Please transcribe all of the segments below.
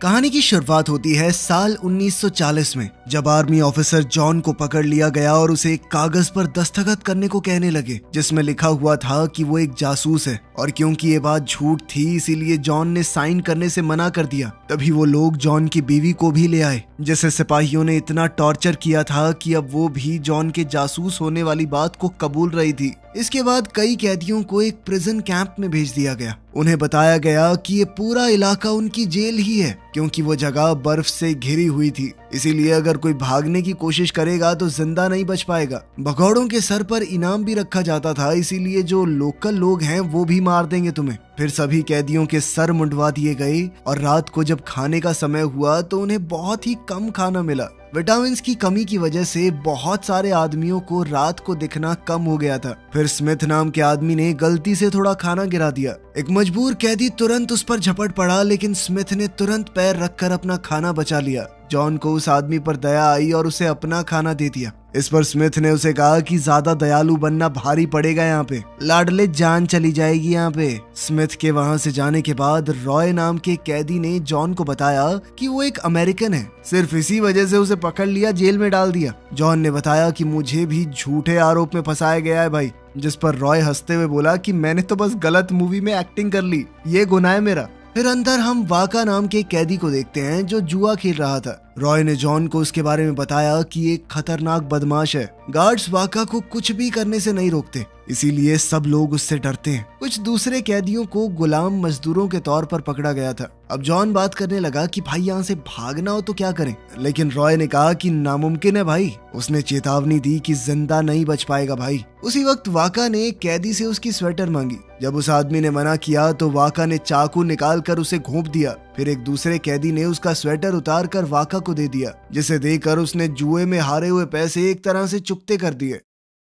कहानी की शुरुआत होती है साल 1940 में, जब आर्मी ऑफिसर जॉन को पकड़ लिया गया और उसे एक कागज पर दस्तखत करने को कहने लगे, जिसमें लिखा हुआ था कि वो एक जासूस है। और क्योंकि ये बात झूठ थी, इसीलिए जॉन ने साइन करने से मना कर दिया। तभी वो लोग जॉन की बीवी को भी ले आए, जिसे सिपाहियों ने इतना टॉर्चर किया था कि अब वो भी जॉन के जासूस होने वाली बात को कबूल रही थी। इसके बाद कई कैदियों को एक प्रिजन कैंप में भेज दिया गया। उन्हें बताया गया कि ये पूरा इलाका उनकी जेल ही है, क्योंकि वो जगह बर्फ से घिरी हुई थी। इसीलिए अगर कोई भागने की कोशिश करेगा तो जिंदा नहीं बच पाएगा। भगौड़ों के सर पर इनाम भी रखा जाता था, इसीलिए जो लोकल लोग हैं वो भी मार देंगे तुम्हें। फिर सभी कैदियों के सर मुंडवा दिए गए और रात को जब खाने का समय हुआ तो उन्हें बहुत ही कम खाना मिला। विटामिन की कमी की वजह से बहुत सारे आदमियों को रात को दिखना कम हो गया था। फिर स्मिथ नाम के आदमी ने गलती से थोड़ा खाना गिरा दिया। एक मजबूर कैदी तुरंत उस पर झपट पड़ा, लेकिन स्मिथ ने तुरंत पैर रखकर अपना खाना बचा लिया। जॉन को उस आदमी पर दया आई और उसे अपना खाना दे दिया। इस पर स्मिथ ने उसे कहा कि ज्यादा दयालु बनना भारी पड़ेगा, यहाँ पे लाडले जान चली जाएगी यहाँ पे। स्मिथ के वहां से जाने के बाद रॉय नाम के कैदी ने जॉन को बताया कि वो एक अमेरिकन है, सिर्फ इसी वजह से उसे पकड़ लिया, जेल में डाल दिया। जॉन ने बताया कि मुझे भी झूठे आरोप में फंसाया गया है भाई, जिस पर रॉय हंसते हुए बोला कि मैंने तो बस गलत मूवी में एक्टिंग कर ली, ये गुनाह है मेरा। फिर अंदर हम वाका नाम के कैदी को देखते हैं जो जुआ खेल रहा था। रॉय ने जॉन को उसके बारे में बताया कि एक खतरनाक बदमाश है। गार्ड्स वाका को कुछ भी करने से नहीं रोकते, इसीलिए सब लोग उससे डरते हैं। कुछ दूसरे कैदियों को गुलाम मजदूरों के तौर पर पकड़ा गया था। अब जॉन बात करने लगा कि भाई यहाँ से भागना हो तो क्या करें, लेकिन रॉय ने कहा कि नामुमकिन है भाई। उसने चेतावनी दी कि जिंदा नहीं बच पाएगा भाई। उसी वक्त वाका ने कैदी से उसकी स्वेटर मांगी। जब उस आदमी ने मना किया तो वाका ने चाकू निकाल कर उसे घोंप दिया। फिर एक दूसरे कैदी ने उसका स्वेटर उतार कर वाका को दे दिया, जिसे देकर उसने जुए में हारे हुए पैसे एक तरह से चुकते कर दिए।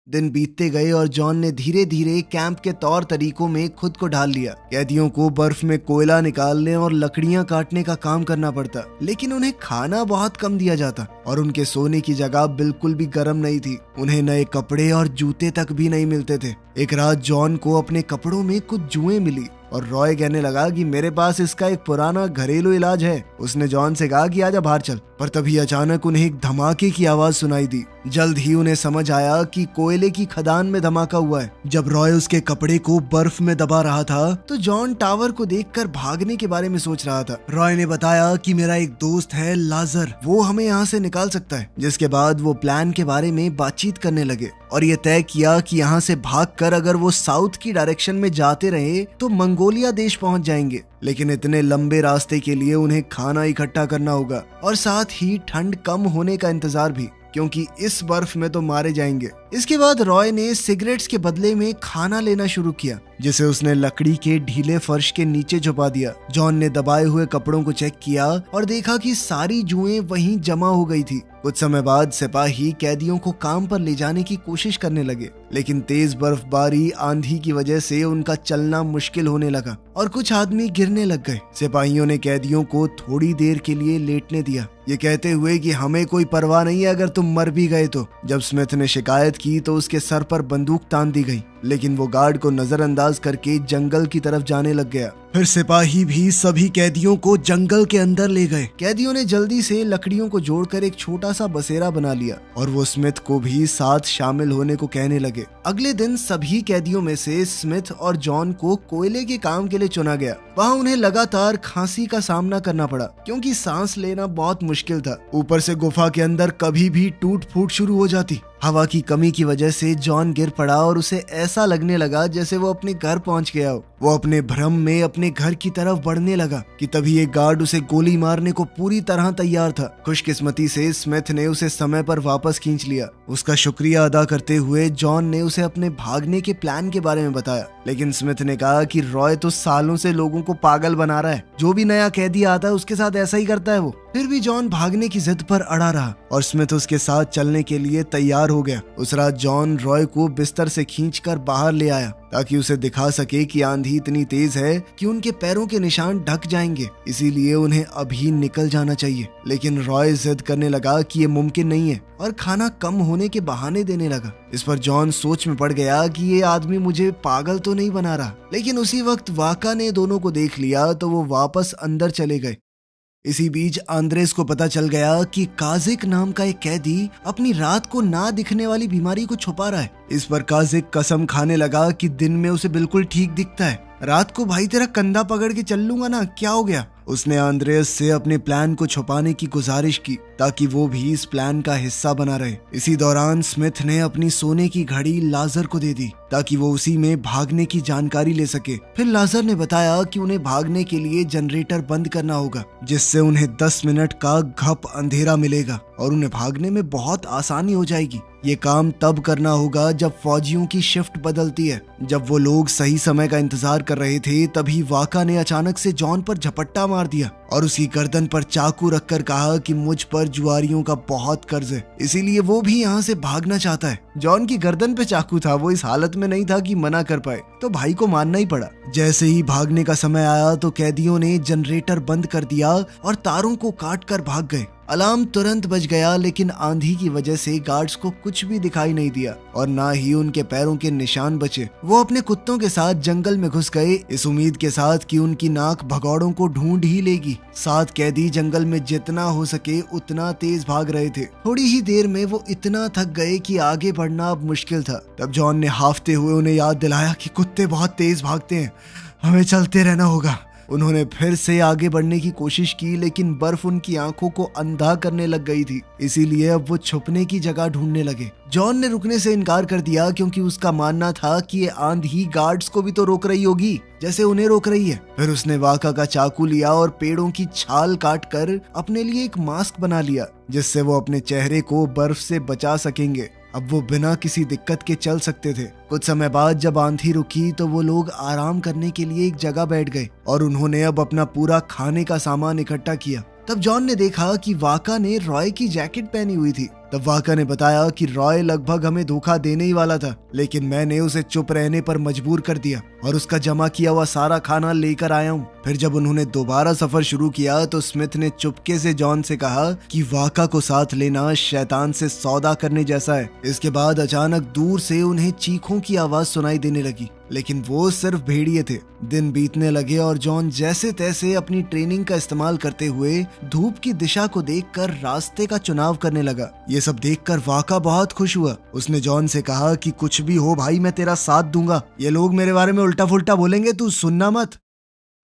दिन बीतते गए और जॉन ने धीरे धीरे कैंप के तौर तरीकों में खुद को ढाल लिया। कैदियों को बर्फ में कोयला निकालने और लकड़ियां काटने का काम करना पड़ता, लेकिन उन्हें खाना बहुत कम दिया जाता और उनके सोने की जगह बिल्कुल भी गर्म नहीं थी। उन्हें नए कपड़े और जूते तक भी नहीं मिलते थे। एक रात जॉन को अपने कपड़ों में कुछ जुएं मिली और रॉय कहने लगा कि मेरे पास इसका एक पुराना घरेलू इलाज है। उसने जॉन से कहा कि आजा बाहर चल, पर तभी अचानक उन्हें एक धमाके की आवाज सुनाई दी। जल्द ही उन्हें समझ आया कि कोयले की खदान में धमाका हुआ है। जब रॉय उसके कपड़े को बर्फ में दबा रहा था तो जॉन टावर को देखकर भागने के बारे में सोच रहा था। रॉय ने बताया कि मेरा एक दोस्त है लाजर, वो हमें यहाँ से निकाल सकता है। जिसके बाद वो प्लान के बारे में बातचीत करने लगे और ये तय किया कि यहाँ से भागकर अगर वो साउथ की डायरेक्शन में जाते रहे तो मंगोलिया देश पहुंच जाएंगे। लेकिन इतने लंबे रास्ते के लिए उन्हें खाना इकट्ठा करना होगा और साथ ही ठंड कम होने का इंतजार भी, क्योंकि इस बर्फ में तो मारे जाएंगे। इसके बाद रॉय ने सिगरेट्स के बदले में खाना लेना शुरू किया, जिसे उसने लकड़ी के ढीले फर्श के नीचे छुपा दिया। जॉन ने दबाए हुए कपड़ों को चेक किया और देखा कि सारी जुएं वहीं जमा हो गई थी। कुछ समय बाद सिपाही कैदियों को काम पर ले जाने की कोशिश करने लगे, लेकिन तेज बर्फबारी आंधी की वजह से उनका चलना मुश्किल होने लगा और कुछ आदमी गिरने लग गए। सिपाहियों ने कैदियों को थोड़ी देर के लिए लेटने दिया, ये कहते हुए कि हमें कोई परवाह नहीं है अगर तुम मर भी गए तो। जब स्मिथ ने शिकायत की तो उसके सर पर बंदूक तान दी गई, लेकिन वो गार्ड को नजरअंदाज करके जंगल की तरफ जाने लग गया। फिर सिपाही भी सभी कैदियों को जंगल के अंदर ले गए। कैदियों ने जल्दी से लकड़ियों को जोड़कर एक छोटा सा बसेरा बना लिया और वो स्मिथ को भी साथ शामिल होने को कहने लगे। अगले दिन सभी कैदियों में से स्मिथ और जॉन को कोयले के काम के लिए चुना गया। वहाँ उन्हें लगातार खांसी का सामना करना पड़ा, क्योंकि सांस लेना बहुत मुश्किल था। ऊपर से गुफा के अंदर कभी भी टूट फूट शुरू हो जाती। हवा की कमी की वजह से जॉन गिर पड़ा और उसे ऐसा लगने लगा जैसे वो अपने घर पहुंच गया हो। वो अपने भ्रम में अपने घर की तरफ बढ़ने लगा कि तभी एक गार्ड उसे गोली मारने को पूरी तरह तैयार था। खुशकिस्मती से स्मिथ ने उसे समय पर वापस खींच लिया। उसका शुक्रिया अदा करते हुए जॉन ने उसे अपने भागने के प्लान के बारे में बताया, लेकिन स्मिथ ने कहा कि रॉय तो सालों से लोगों को पागल बना रहा है, जो भी नया कैदी आता है उसके साथ ऐसा ही करता है वो। फिर भी जॉन भागने की जिद पर अड़ा रहा और स्मिथ उसके साथ चलने के लिए तैयार हो गया। उस रात जॉन रॉय को बिस्तर से खींचकर बाहर ले आया ताकि उसे दिखा सके कि आंधी इतनी तेज है कि उनके पैरों के निशान ढक जाएंगे, इसीलिए उन्हें अभी निकल जाना चाहिए। लेकिन रॉय जिद करने लगा कि ये मुमकिन नहीं है और खाना कम होने के बहाने देने लगा। इस पर जॉन सोच में पड़ गया कि ये आदमी मुझे पागल तो नहीं बना रहा। लेकिन उसी वक्त वाका ने दोनों को देख लिया तो वो वापस अंदर चले गए। इसी बीच आंद्रेस को पता चल गया कि काजिक नाम का एक कैदी अपनी रात को ना दिखने वाली बीमारी को छुपा रहा है। इस पर काजिक कसम खाने लगा कि दिन में उसे बिल्कुल ठीक दिखता है। रात को भाई तेरा कंधा पकड़ के चल लूंगा ना, क्या हो गया। उसने आंद्रेस से अपने प्लान को छुपाने की गुजारिश की ताकि वो भी इस प्लान का हिस्सा बना रहे। इसी दौरान स्मिथ ने अपनी सोने की घड़ी लाजर को दे दी ताकि वो उसी में भागने की जानकारी ले सके। फिर लाजर ने बताया कि उन्हें भागने के लिए जनरेटर बंद करना होगा, जिससे उन्हें 10 मिनट का घप अंधेरा मिलेगा और उन्हें भागने में बहुत आसानी हो जाएगी। ये काम तब करना होगा जब फौजियों की शिफ्ट बदलती है। जब वो लोग सही समय का इंतजार कर रहे थे तभी वाका ने अचानक से जॉन पर झपट्टा मार दिया और उसकी गर्दन पर चाकू रखकर कहा कि मुझ पर जुआरियों का बहुत कर्ज है, इसीलिए वो भी यहाँ से भागना चाहता है। जॉन की गर्दन पे चाकू था, वो इस हालत में नहीं था कि मना कर पाए, तो भाई को मानना ही पड़ा। जैसे ही भागने का समय आया तो कैदियों ने जनरेटर बंद कर दिया और तारों को काट कर भाग गए। अलार्म तुरंत बज गया, लेकिन आंधी की वजह से गार्ड्स को कुछ भी दिखाई नहीं दिया और ना ही उनके पैरों के निशान बचे। वो अपने कुत्तों के साथ जंगल में घुस गए, इस उम्मीद के साथ कि उनकी नाक भगौड़ों को ढूंढ ही लेगी। 7 कैदी जंगल में जितना हो सके उतना तेज भाग रहे थे। थोड़ी ही देर में वो इतना थक गए कि आगे बढ़ना अब मुश्किल था। तब जॉन ने हाफते हुए उन्हें याद दिलाया कि कुत्ते बहुत तेज भागते हैं, हमें चलते रहना होगा। उन्होंने फिर से आगे बढ़ने की कोशिश की, लेकिन बर्फ उनकी आंखों को अंधा करने लग गई थी, इसीलिए अब वो छुपने की जगह ढूंढने लगे। जॉन ने रुकने से इनकार कर दिया क्योंकि उसका मानना था कि ये आंधी गार्ड्स को भी तो रोक रही होगी जैसे उन्हें रोक रही है। फिर उसने वाका का चाकू लिया और पेड़ों की छाल काट कर अपने लिए एक मास्क बना लिया, जिससे वो अपने चेहरे को बर्फ से बचा सकेंगे। अब वो बिना किसी दिक्कत के चल सकते थे। कुछ समय बाद जब आंधी रुकी तो वो लोग आराम करने के लिए एक जगह बैठ गए और उन्होंने अब अपना पूरा खाने का सामान इकट्ठा किया। तब जॉन ने देखा कि वाका ने रॉय की जैकेट पहनी हुई थी। तब वाका ने बताया कि रॉय लगभग हमें धोखा देने ही वाला था, लेकिन मैंने उसे चुप रहने पर मजबूर कर दिया और उसका जमा किया हुआ सारा खाना लेकर आया हूँ। फिर जब उन्होंने दोबारा सफर शुरू किया तो स्मिथ ने चुपके से जॉन से कहा कि वाका को साथ लेना शैतान से सौदा करने जैसा है। इसके बाद अचानक दूर से उन्हें चीखों की आवाज सुनाई देने लगी, लेकिन वो सिर्फ भेड़िए थे। दिन बीतने लगे और जॉन जैसे तैसे अपनी ट्रेनिंग का इस्तेमाल करते हुए धूप की दिशा को देखकर रास्ते का चुनाव करने लगा। ये सब देखकर वाका बहुत खुश हुआ। उसने जॉन से कहा कि कुछ भी हो भाई, मैं तेरा साथ दूंगा। ये लोग मेरे बारे में उल्टा फुल्टा बोलेंगे, तू सुनना मत।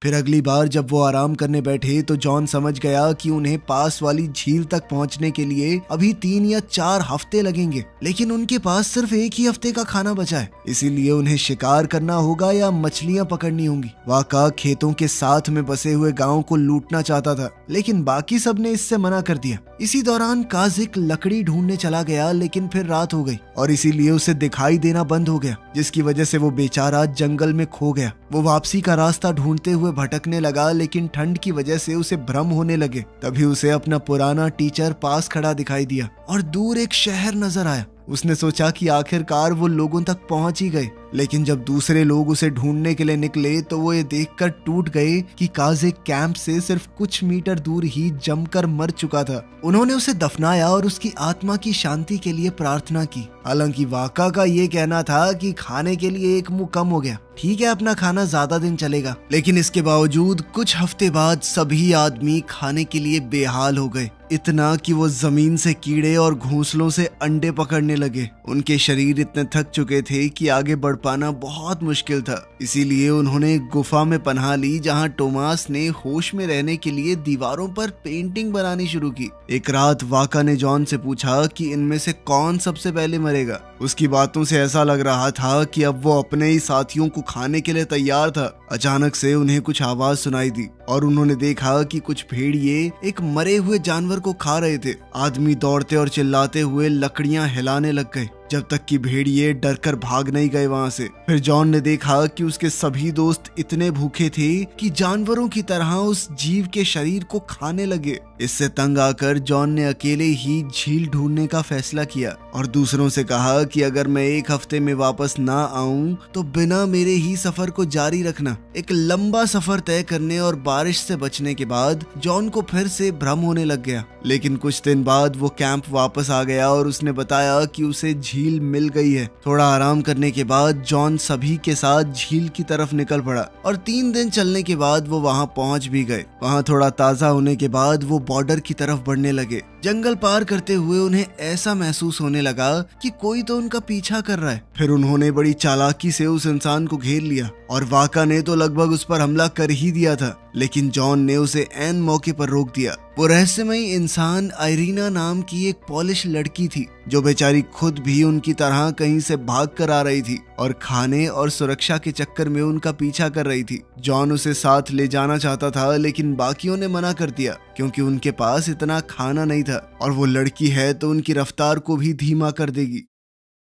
फिर अगली बार जब वो आराम करने बैठे तो जॉन समझ गया कि उन्हें पास वाली झील तक पहुंचने के लिए अभी 3 या 4 हफ्ते लगेंगे, लेकिन उनके पास सिर्फ एक ही हफ्ते का खाना बचा है, इसीलिए उन्हें शिकार करना होगा या मछलियां पकड़नी होंगी। वाका खेतों के साथ में बसे हुए गांव को लूटना चाहता था, लेकिन बाकी सब ने इससे मना कर दिया। इसी दौरान काजिक लकड़ी ढूंढने चला गया, लेकिन फिर रात हो गई और इसीलिए उसे दिखाई देना बंद हो गया, जिसकी वजह से वो बेचारा जंगल में खो गया। वो वापसी का रास्ता ढूंढते हुए भटकने लगा, लेकिन ठंड की वजह से उसे भ्रम होने लगे। तभी उसे अपना पुराना टीचर पास खड़ा दिखाई दिया और दूर एक शहर नजर आया। उसने सोचा कि आखिरकार वो लोगों तक पहुंच ही गए, लेकिन जब दूसरे लोग उसे ढूंढने के लिए निकले तो वो ये देखकर टूट गए कि काजिक कैंप से सिर्फ कुछ मीटर दूर ही जमकर मर चुका था। उन्होंने उसे दफनाया और उसकी आत्मा की शांति के लिए प्रार्थना की। हालांकि वाका का ये कहना था कि खाने के लिए एक मुंह कम हो गया, ठीक है अपना खाना ज्यादा दिन चलेगा, लेकिन इसके बावजूद कुछ हफ्ते बाद सभी आदमी खाने के लिए बेहाल हो गए, इतना कि वो जमीन से कीड़े और घोंसलों से अंडे पकड़ने लगे। उनके शरीर इतने थक चुके थे कि आगे बढ़ पाना बहुत मुश्किल था, इसीलिए उन्होंने एक गुफा में पनाह ली जहां टोमास ने होश में रहने के लिए दीवारों पर पेंटिंग बनानी शुरू की। एक रात वाका ने जॉन से पूछा कि इनमें से कौन सबसे पहले मरेगा। उसकी बातों से ऐसा लग रहा था कि अब वो अपने ही साथियों को खाने के लिए तैयार था। अचानक से उन्हें कुछ आवाज सुनाई दी और उन्होंने देखा कि कुछ भेड़िए एक मरे हुए जानवर को खा रहे थे। आदमी दौड़ते और चिल्लाते हुए लकड़ियां हिलाने लग गए, जब तक कि भेड़िए डरकर भाग नहीं गए वहां से। फिर जॉन ने देखा कि उसके सभी दोस्त इतने भूखे थे कि जानवरों की तरह उस जीव के शरीर को खाने लगे। इससे तंग आकर जॉन ने अकेले ही झील ढूंढने का फैसला किया। और दूसरों से कहा कि अगर मैं 1 हफ्ते में वापस ना आऊं तो बिना मेरे ही सफर को जारी रखना। एक लंबा सफर तय करने और बारिश से बचने के बाद जॉन को फिर से भ्रम होने लग गया, लेकिन कुछ दिन बाद वो कैंप वापस आ गया और उसने बताया कि उसे झील मिल गई है। थोड़ा आराम करने के बाद जॉन सभी के साथ झील की तरफ निकल पड़ा और 3 दिन चलने के बाद वो वहां पहुंच भी गए। वहां थोड़ा ताजा होने के बाद वो बॉर्डर की तरफ बढ़ने लगे। जंगल पार करते हुए उन्हें ऐसा महसूस होने लगा कि कोई तो उनका पीछा कर रहा है। फिर उन्होंने बड़ी चालाकी से उस इंसान को घेर लिया और वाका ने तो लगभग उस पर हमला कर ही दिया था, लेकिन जॉन ने उसे ऐन मौके पर रोक दिया। वो रहस्यमयी इंसान आयरीना नाम की एक पॉलिश लड़की थी जो बेचारी खुद भी उनकी तरह कहीं से भाग कर आ रही थी और खाने और सुरक्षा के चक्कर में उनका पीछा कर रही थी। जॉन उसे साथ ले जाना चाहता था, लेकिन बाकियों ने मना कर दिया क्योंकि उनके पास इतना खाना नहीं था और वो लड़की है तो उनकी रफ्तार को भी धीमा कर देगी।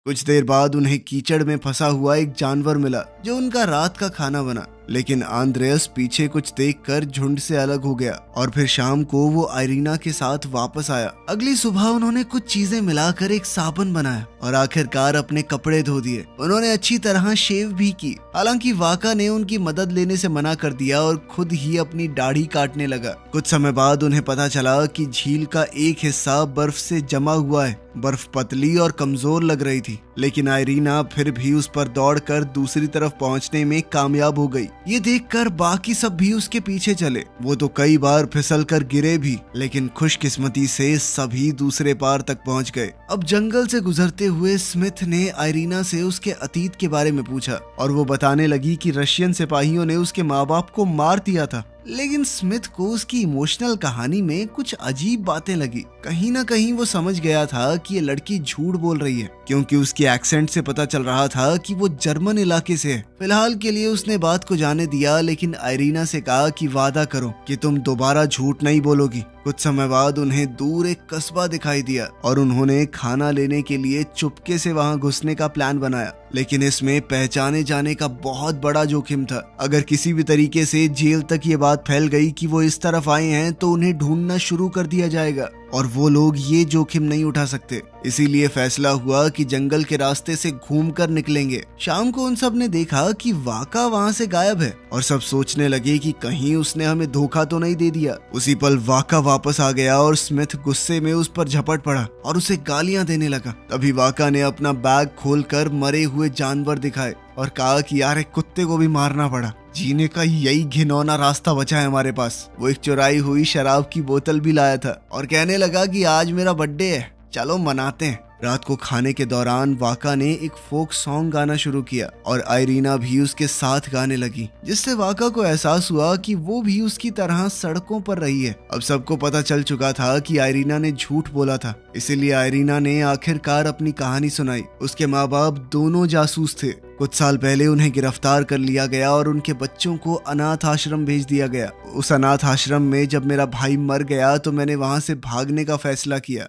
कुछ देर बाद उन्हें कीचड़ में फंसा हुआ एक जानवर मिला जो उनका रात का खाना बना, लेकिन आंद्रेयस पीछे कुछ देखकर झुंड से अलग हो गया और फिर शाम को वो आयरीना के साथ वापस आया। अगली सुबह उन्होंने कुछ चीजें मिलाकर एक साबुन बनाया और आखिरकार अपने कपड़े धो दिए। उन्होंने अच्छी तरह शेव भी की। हालांकि वाका ने उनकी मदद लेने से मना कर दिया और खुद ही अपनी दाढ़ी काटने लगा। कुछ समय बाद उन्हें पता चला कि झील का एक हिस्सा बर्फ से जमा हुआ है। बर्फ पतली और कमजोर लग रही थी, लेकिन आयरीना फिर भी उस पर दौड़कर दूसरी तरफ पहुंचने में कामयाब हो गई। ये देखकर बाकी सब भी उसके पीछे चले। वो तो कई बार फिसल कर गिरे भी, लेकिन खुशकिस्मती से सभी दूसरे पार तक पहुंच गए। अब जंगल से गुजरते हुए स्मिथ ने आयरीना से उसके अतीत के बारे में पूछा और वो बताने लगी कि रशियन सिपाहियों ने उसके माँ बाप को मार दिया था। लेकिन स्मिथ को उसकी इमोशनल कहानी में कुछ अजीब बातें लगी। कहीं ना कहीं वो समझ गया था कि ये लड़की झूठ बोल रही है, क्योंकि उसके एक्सेंट से पता चल रहा था कि वो जर्मन इलाके से है। फिलहाल के लिए उसने बात को जाने दिया, लेकिन आयरीना से कहा कि वादा करो कि तुम दोबारा झूठ नहीं बोलोगी। कुछ समय बाद उन्हें दूर एक कस्बा दिखाई दिया और उन्होंने खाना लेने के लिए चुपके से वहां घुसने का प्लान बनाया, लेकिन इसमें पहचाने जाने का बहुत बड़ा जोखिम था। अगर किसी भी तरीके से जेल तक ये बात फैल गई कि वो इस तरफ आए हैं तो उन्हें ढूंढना शुरू कर दिया जाएगा और वो लोग ये जोखिम नहीं उठा सकते। इसीलिए फैसला हुआ कि जंगल के रास्ते से घूमकर निकलेंगे। शाम को उन सब ने देखा कि वाका वहां से गायब है और सब सोचने लगे कि कहीं उसने हमें धोखा तो नहीं दे दिया। उसी पल वाका वापस आ गया और स्मिथ गुस्से में उस पर झपट पड़ा और उसे गालियां देने लगा। तभी वाका ने अपना बैग खोलकर मरे हुए जानवर दिखाए और कहा कि यार एक कुत्ते को भी मारना पड़ा, जीने का यही घिनौना रास्ता बचा है हमारे पास। वो एक चुराई हुई शराब की बोतल भी लाया था और कहने लगा कि आज मेरा बर्थडे है, चलो मनाते हैं। रात को खाने के दौरान वाका ने एक फोक सॉन्ग गाना शुरू किया और आयरीना भी उसके साथ गाने लगी, जिससे वाका को एहसास हुआ कि वो भी उसकी तरह सड़कों पर रही है। अब सबको पता चल चुका था कि आयरीना ने झूठ बोला था, इसीलिए आयरीना ने आखिरकार अपनी कहानी सुनाई। उसके माँ बाप दोनों जासूस थे। कुछ साल पहले उन्हें गिरफ्तार कर लिया गया और उनके बच्चों को अनाथ आश्रम भेज दिया गया। उस अनाथ आश्रम में जब मेरा भाई मर गया तो मैंने वहां से भागने का फैसला किया।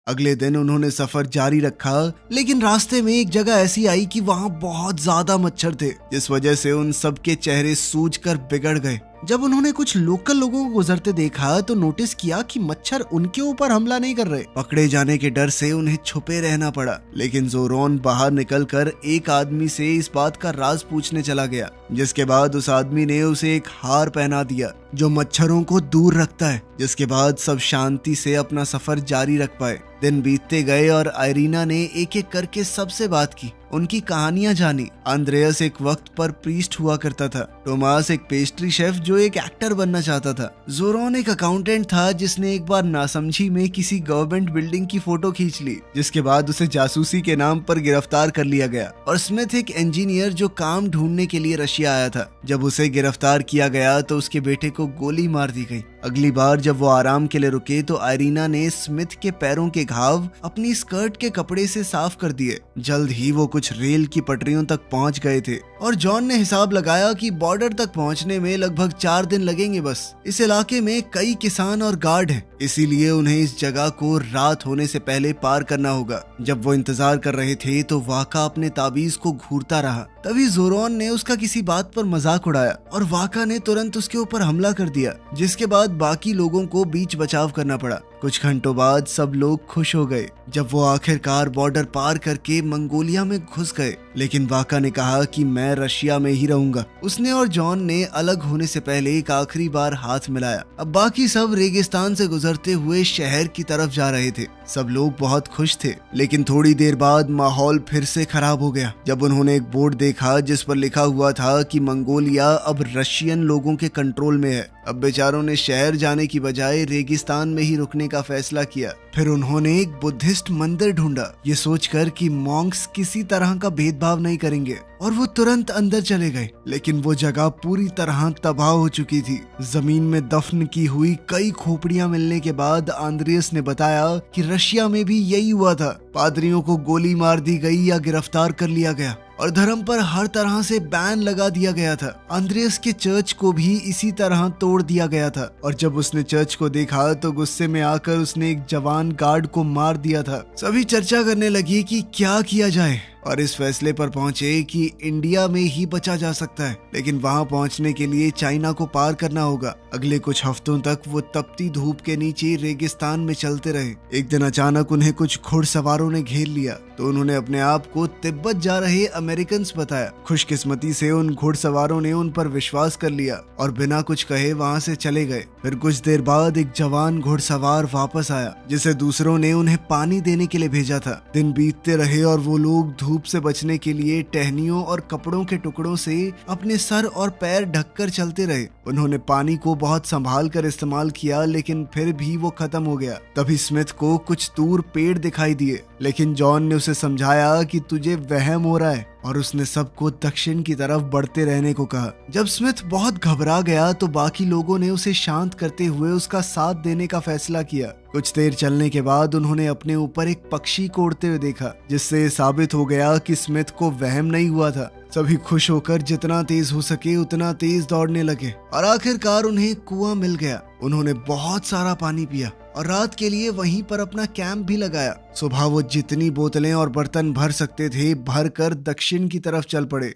अगले दिन उन्होंने सफर जारी रखा, लेकिन रास्ते में एक जगह ऐसी आई कि वहां बहुत ज्यादा मच्छर थे, जिस वजह से उन सब के चेहरे सूजकर बिगड़ गए। जब उन्होंने कुछ लोकल लोगों को गुजरते देखा तो नोटिस किया कि मच्छर उनके ऊपर हमला नहीं कर रहे। पकड़े जाने के डर से उन्हें छुपे रहना पड़ा, लेकिन जोरोन बाहर निकलकर एक आदमी से इस बात का राज पूछने चला गया, जिसके बाद उस आदमी ने उसे एक हार पहना दिया जो मच्छरों को दूर रखता है, जिसके बाद सब शांति से अपना सफर जारी रख पाए। दिन बीतते गए और आयरीना ने एक एक करके सबसे बात की, उनकी कहानियां जानी। आंद्रेयस एक वक्त पर प्रीस्ट हुआ करता था, टोमास एक पेस्ट्री शेफ जो एक एक्टर बनना चाहता था, जोरोन एक अकाउंटेंट था जिसने एक बार नासमझी में किसी गवर्नमेंट बिल्डिंग की फोटो खींच ली, जिसके बाद उसे जासूसी के नाम पर गिरफ्तार कर लिया गया, और स्मिथ एक इंजीनियर जो काम ढूंढने के लिए रशिया आया था। जब उसे गिरफ्तार किया गया तो उसके बेटे को गोली मार दी गई। अगली बार जब वो आराम के लिए रुके तो आयरीना ने स्मिथ के पैरों के घाव अपनी स्कर्ट के कपड़े से साफ कर दिए। जल्द ही वो कुछ रेल की पटरियों तक पहुंच गए थे और जॉन ने हिसाब लगाया कि बॉर्डर तक पहुंचने में लगभग 4 दिन लगेंगे बस। इस इलाके में कई किसान और गार्ड हैं, इसीलिए उन्हें इस जगह को रात होने से पहले पार करना होगा। जब वो इंतजार कर रहे थे तो वाका अपने ताबीज को घूरता रहा। तभी जोरोन ने उसका किसी बात पर मजाक उड़ाया और वाका ने तुरंत उसके ऊपर हमला कर दिया, जिसके बाद बाकी लोगों को बीच बचाव करना पड़ा। कुछ घंटों बाद सब लोग खुश हो गए जब वो आखिरकार बॉर्डर पार करके मंगोलिया में घुस गए। लेकिन वाका ने कहा कि मैं रशिया में ही रहूंगा। उसने और जॉन ने अलग होने से पहले एक आखिरी बार हाथ मिलाया। अब बाकी सब रेगिस्तान से गुजरते हुए शहर की तरफ जा रहे थे। सब लोग बहुत खुश थे, लेकिन थोड़ी देर बाद माहौल फिर से खराब हो गया जब उन्होंने एक बोर्ड देखा जिस पर लिखा हुआ था कि मंगोलिया अब रशियन लोगों के कंट्रोल में है। अब बेचारों ने शहर जाने की बजाय रेगिस्तान में ही रुकने का फैसला किया। फिर उन्होंने एक बुद्धिस्ट मंदिर ढूंढा, ये सोचकर कि मॉन्क्स किसी तरह का भेदभाव नहीं करेंगे, और वो तुरंत अंदर चले गए। लेकिन वो जगह पूरी तरह तबाह हो चुकी थी। जमीन में दफन की हुई कई खोपड़ियां मिलने के बाद आंद्रियस ने बताया कि रशिया में भी यही हुआ था। पादरियों को गोली मार दी गई या गिरफ्तार कर लिया गया और धर्म पर हर तरह से बैन लगा दिया गया था। आंद्रियस के चर्च को भी इसी तरह तोड़ दिया गया था, और जब उसने चर्च को देखा तो गुस्से में आकर उसने एक जवान गार्ड को मार दिया था। सभी चर्चा करने लगी कि क्या किया जाए, और इस फैसले पर पहुंचे कि इंडिया में ही बचा जा सकता है, लेकिन वहां पहुंचने के लिए चाइना को पार करना होगा। अगले कुछ हफ्तों तक वो तपती धूप के नीचे रेगिस्तान में चलते रहे। एक दिन अचानक उन्हें कुछ घुड़सवारों ने घेर लिया, तो उन्होंने अपने आप को तिब्बत जा रहे अमेरिकन बताया। खुशकिस्मती से उन घुड़सवारों ने उन पर विश्वास कर लिया और बिना कुछ कहे वहां से चले गए। फिर कुछ देर बाद एक जवान घुड़सवार वापस आया, जिसे दूसरों ने उन्हें पानी देने के लिए भेजा था। दिन बीतते रहे और वो लोग धूप से बचने के लिए टहनियों और कपड़ों के टुकड़ों से अपने सर और पैर ढककर चलते रहे। उन्होंने पानी को बहुत संभाल कर इस्तेमाल किया, लेकिन फिर भी वो खत्म हो गया। तभी स्मिथ को कुछ दूर पेड़ दिखाई दिए, लेकिन जॉन ने उसे समझाया कि तुझे वहम हो रहा है, और उसने सबको दक्षिण की तरफ बढ़ते रहने को कहा। जब स्मिथ बहुत घबरा गया तो बाकी लोगों ने उसे शांत करते हुए उसका साथ देने का फैसला किया। कुछ देर चलने के बाद उन्होंने अपने ऊपर एक पक्षी को उड़ते हुए देखा, जिससे साबित हो गया कि स्मिथ को वहम नहीं हुआ था। सभी खुश होकर जितना तेज हो सके उतना तेज दौड़ने लगे, और आखिरकार उन्हें कुआं मिल गया। उन्होंने बहुत सारा पानी पिया और रात के लिए वहीं पर अपना कैंप भी लगाया। सुबह वो जितनी बोतलें और बर्तन भर सकते थे भर कर दक्षिण की तरफ चल पड़े।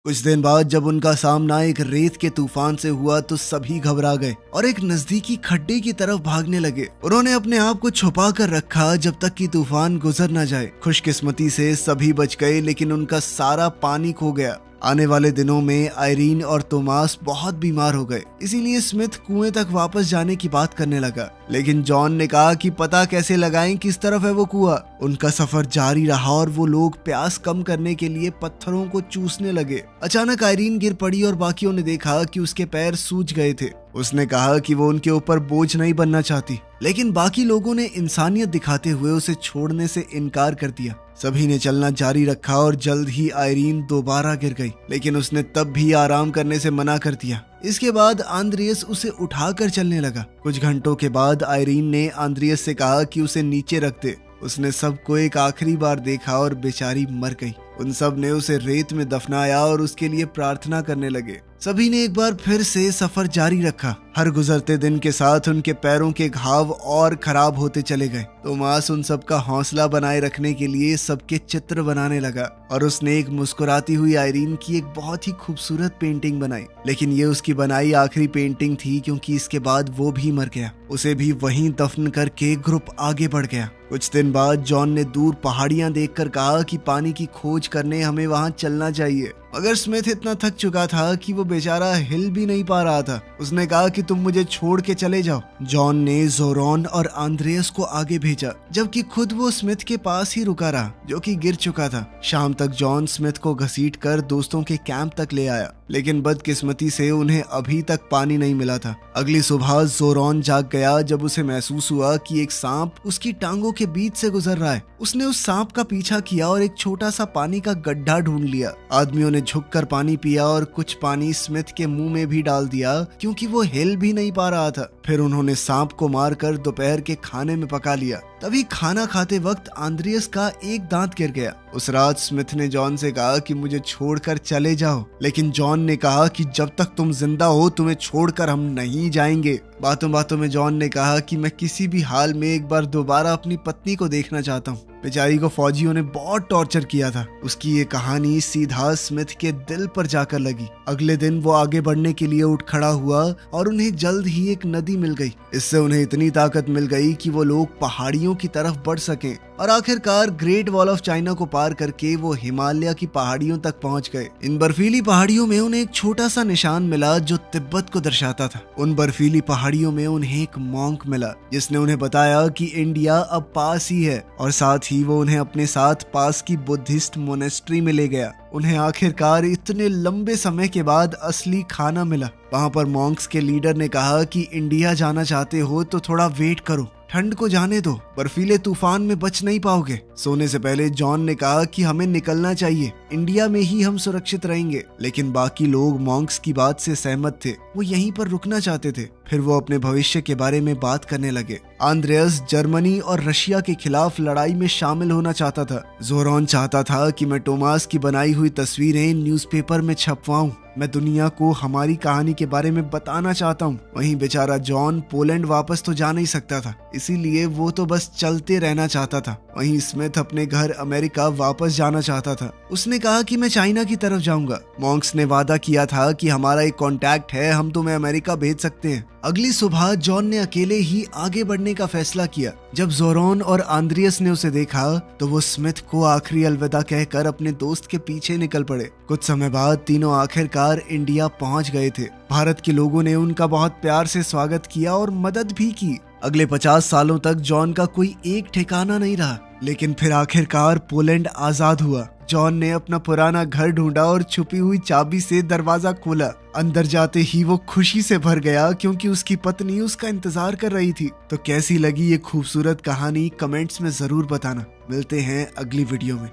कुछ दिन बाद जब उनका सामना एक रेत के तूफान से हुआ तो सभी घबरा गए और एक नजदीकी खड्डे की तरफ भागने लगे। उन्होंने अपने आप को छुपा कर रखा जब तक कि तूफान गुजर न जाए। खुशकिस्मती से सभी बच गए, लेकिन उनका सारा पानी खो गया। आने वाले दिनों में आयरीन और तोमास बहुत बीमार हो गए, इसीलिए स्मिथ कुएं तक वापस जाने की बात करने लगा। लेकिन जॉन ने कहा कि पता कैसे लगाएं किस तरफ है वो कुआं। उनका सफर जारी रहा और वो लोग प्यास कम करने के लिए पत्थरों को चूसने लगे। अचानक आयरीन गिर पड़ी और बाकियों ने देखा कि उसके पैर सूज गए थे। उसने कहा कि वो उनके ऊपर बोझ नहीं बनना चाहती, लेकिन बाकी लोगों ने इंसानियत दिखाते हुए उसे छोड़ने से इनकार कर दिया। सभी ने चलना जारी रखा और जल्द ही आयरीन दोबारा गिर गई, लेकिन उसने तब भी आराम करने से मना कर दिया। इसके बाद आंद्रियस उसे उठाकर चलने लगा। कुछ घंटों के बाद आयरीन ने आंद्रियस से कहा कि उसे नीचे रख दे। उसने सबको एक आखिरी बार देखा और बेचारी मर गई। उन सब ने उसे रेत में दफनाया और उसके लिए प्रार्थना करने लगे। सभी ने एक बार फिर से सफर जारी रखा। हर गुजरते दिन के साथ उनके पैरों के घाव और खराब होते चले गए। तोमास उन सबका हौसला बनाए रखने के लिए सबके चित्र बनाने लगा और उसने एक मुस्कुराती हुई आयरीन की एक बहुत ही खूबसूरत पेंटिंग बनाई। लेकिन ये उसकी बनाई आखिरी पेंटिंग थी, क्योंकि इसके बाद वो भी मर गया। उसे भी वहीं दफन करके ग्रुप आगे बढ़ गया। कुछ दिन बाद जॉन ने दूर पहाड़ियां देखकर कहा कि पानी की खोज करने हमें वहां चलना चाहिए, मगर स्मिथ इतना थक चुका था कि वो बेचारा हिल भी नहीं पा रहा था। उसने कहा कि तुम मुझे छोड़ के चले जाओ। जॉन ने जोरॉन और आंद्रेयस को आगे भेजा, जबकि खुद वो स्मिथ के पास ही रुका रहा, जो कि गिर चुका था। शाम तक जॉन स्मिथ को घसीटकर दोस्तों के कैंप तक ले आया, लेकिन बदकिस्मती से उन्हें अभी तक पानी नहीं मिला था। अगली सुबह जोरॉन जाग गया जब उसे महसूस हुआ कि एक सांप उसकी टांगों के बीच से गुजर रहा है। उसने उस सांप का पीछा किया और एक छोटा सा पानी का गड्ढा ढूंढ लिया। आदमियों ने झुककर पानी पिया और कुछ पानी स्मिथ के मुंह में भी डाल दिया, क्योंकि वो हिल भी नहीं पा रहा था। फिर उन्होंने सांप को मारकर दोपहर के खाने में पका लिया। तभी खाना खाते वक्त आंद्रियस का एक दांत गिर गया। उस रात स्मिथ ने जॉन से कहा कि मुझे छोड़कर चले जाओ, लेकिन जॉन ने कहा कि जब तक तुम जिंदा हो तुम्हें छोड़कर हम नहीं जाएंगे। बातों बातों में जॉन ने कहा कि मैं किसी भी हाल में एक बार दोबारा अपनी पत्नी को देखना चाहता हूँ। बेचारी को फौजियों ने बहुत टॉर्चर किया था। उसकी ये कहानी सीधा स्मिथ के दिल पर जाकर लगी। अगले दिन वो आगे बढ़ने के लिए उठ खड़ा हुआ और उन्हें जल्द ही एक नदी मिल गई। इससे उन्हें इतनी ताकत मिल गई कि वो लोग पहाड़ियों की तरफ बढ़ सकें और आखिरकार ग्रेट वॉल ऑफ चाइना को पार करके वो हिमालय की पहाड़ियों तक पहुंच गए। इन बर्फीली पहाड़ियों में उन्हें एक छोटा सा निशान मिला जो तिब्बत को दर्शाता था। उन बर्फीली पहाड़ियों में उन्हें एक मॉन्क मिला जिसने उन्हें बताया कि इंडिया अब पास ही है और साथ ही वो उन्हें अपने साथ पास की बुद्धिस्ट मोनेस्ट्री में ले गया। उन्हें आखिरकार इतने लंबे समय के बाद असली खाना मिला। वहां पर मॉन्क्स के लीडर ने कहा कि इंडिया जाना चाहते हो तो थोड़ा वेट करो, ठंड को जाने दो, बर्फीले तूफान में बच नहीं पाओगे। सोने से पहले जॉन ने कहा कि हमें निकलना चाहिए, इंडिया में ही हम सुरक्षित रहेंगे। लेकिन बाकी लोग मॉन्क्स की बात से सहमत थे, वो यहीं पर रुकना चाहते थे। फिर वो अपने भविष्य के बारे में बात करने लगे। आंद्रेयस जर्मनी और रशिया के खिलाफ लड़ाई में शामिल होना चाहता था। जोरॉन चाहता था कि मैं टोमास की बनाई हुई तस्वीरें न्यूज़पेपर में छपवाऊं। मैं दुनिया को हमारी कहानी के बारे में बताना चाहता हूँ। वहीं बेचारा जॉन पोलैंड वापस तो जा नहीं सकता था, इसीलिए वो तो बस चलते रहना चाहता था। वहीं स्मिथ अपने घर अमेरिका वापस जाना चाहता था। उसने कहा कि मैं चाइना की तरफ जाऊंगा। मॉन्क्स ने वादा किया था कि हमारा एक कॉन्टैक्ट है, हम तुम्हें अमेरिका भेज सकते हैं। अगली सुबह जॉन ने अकेले ही आगे बढ़ने का फैसला किया। जब जोरॉन और आंद्रियस ने उसे देखा तो वो स्मिथ को आखिरी अलविदा कहकर अपने दोस्त के पीछे निकल पड़े। कुछ समय बाद तीनों आखिरकार इंडिया पहुंच गए थे। भारत के लोगों ने उनका बहुत प्यार से स्वागत किया और मदद भी की। अगले 50 सालों तक जॉन का कोई एक ठिकाना नहीं रहा, लेकिन फिर आखिरकार पोलैंड आजाद हुआ। जॉन ने अपना पुराना घर ढूंढा और छुपी हुई चाबी से दरवाजा खोला। अंदर जाते ही वो खुशी से भर गया क्योंकि उसकी पत्नी उसका इंतजार कर रही थी। तो कैसी लगी ये खूबसूरत कहानी कमेंट्स में जरूर बताना। मिलते हैं अगली वीडियो में।